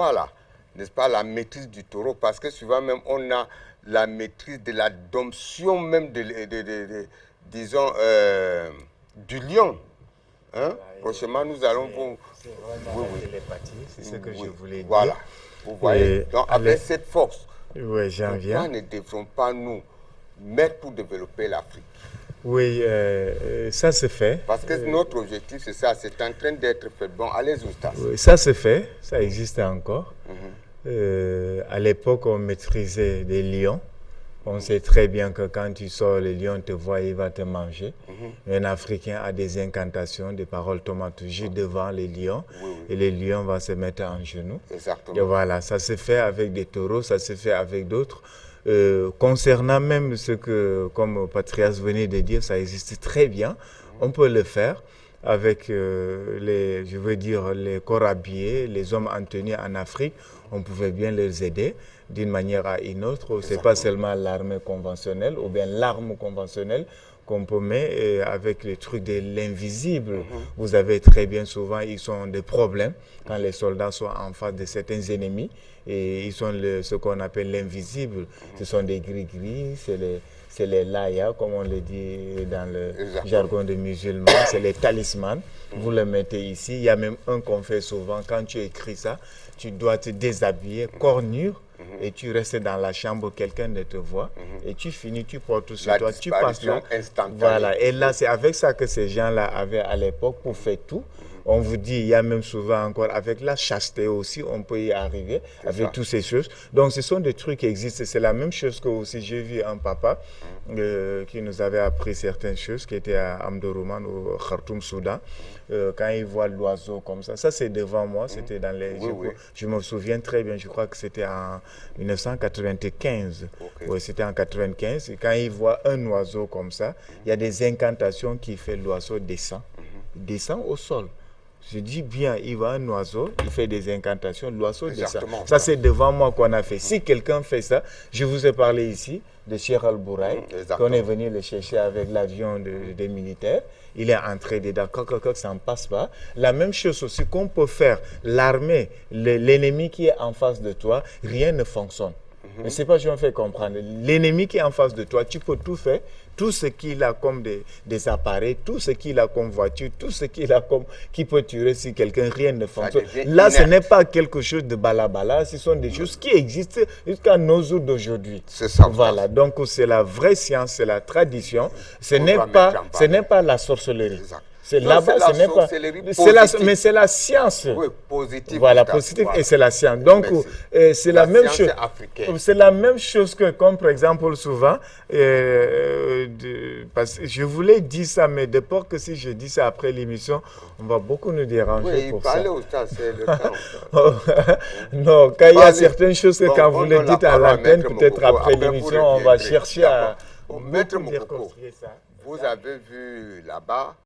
voilà, n'est-ce pas, la maîtrise du taureau, parce que souvent même on a la maîtrise de la domption même disons, du lion. Hein? Prochainement, nous allons vous... C'est vraiment la télépathie, c'est ce que je voulais dire. Voilà, vous voyez, donc avec cette force, oui, j'en viens. Pourquoi ne devrons pas nous mettre pour développer l'Afrique? Oui, ça se fait. Parce que notre objectif, c'est ça, c'est en train d'être fait. Bon, allez-y, Oustas. Oui, ça se fait, ça existe encore. À l'époque, on maîtrisait des lions. On sait très bien que quand tu sors, le lion te voit, il va te manger. Un Africain a des incantations, des paroles thaumaturgiques devant les lions. Et les lions vont se mettre en genoux. Exactement. Et voilà, ça se fait avec des taureaux, ça se fait avec d'autres. Concernant même ce que, comme Patrias venait de dire, ça existe très bien. On peut le faire avec je veux dire, les corps habillés, les hommes en tenue en Afrique. On pouvait bien les aider d'une manière à une autre. Ce n'est pas seulement l'armée conventionnelle ou bien l'arme conventionnelle qu'on peut mettre avec les trucs de l'invisible. Vous avez très bien souvent, ils ont des problèmes quand les soldats sont en face de certains ennemis et ils sont ce qu'on appelle l'invisible. Ce sont des gris-gris, c'est les layas, comme on le dit dans le jargon des musulmans, c'est les talismans. Vous le mettez ici. Il y a même un qu'on fait souvent. Quand tu écris ça, tu dois te déshabiller, cornure, et tu restes dans la chambre, quelqu'un ne te voit, et tu finis, tu portes sur toi, tu passes là. Voilà. Et là, c'est avec ça que ces gens-là avaient à l'époque pour faire tout. On vous dit, il y a même souvent encore, avec la chasteté aussi, on peut y arriver, avec toutes ces choses. Donc, ce sont des trucs qui existent. C'est la même chose que aussi, j'ai vu un papa qui nous avait appris certaines choses, qui était à Amdoroman, au Khartoum, Soudan. Quand il voit l'oiseau comme ça c'est devant moi, c'était dans les... Je me souviens très bien, je crois que c'était en 1995. Oui, c'était en 95. Et quand il voit un oiseau comme ça, il y a des incantations qui fait l'oiseau descend. Il descend au sol. Je dis bien, il voit un oiseau, il fait des incantations, l'oiseau descend. Ça, c'est devant moi qu'on a fait. Si quelqu'un fait ça, je vous ai parlé ici de Cheikh Al-Bouraï, qu'on est venu le chercher avec l'avion des militaires. Il est entré dedans, ça ne passe pas. La même chose aussi qu'on peut faire, l'armée, l'ennemi qui est en face de toi, rien ne fonctionne. Mais c'est pas je me fais comprendre. L'ennemi qui est en face de toi, tu peux tout faire, tout ce qu'il a comme des appareils, tout ce qu'il a comme voiture, tout ce qu'il a comme qui peut tuer si quelqu'un, rien ne fonctionne. Là, ce n'est pas quelque chose de balabala, ce sont des choses qui existent jusqu'à nos jours d'aujourd'hui. C'est ça. Voilà, donc c'est la vraie science, c'est la tradition, ce n'est pas la sorcellerie. Exact. C'est là-bas, ce n'est pas. Mais c'est la science. Oui, positive. Voilà, positive et c'est la science. Donc, c'est la même chose. C'est la même chose que, comme par exemple, souvent, parce que je voulais dire ça, mais de peur que si je dis ça après l'émission, on va beaucoup nous déranger pour ça. C'est le temps. Non, quand il y a certaines choses que quand vous le dites à l'antenne, peut-être après l'émission, on va chercher à Maître Mokoko, vous avez vu là-bas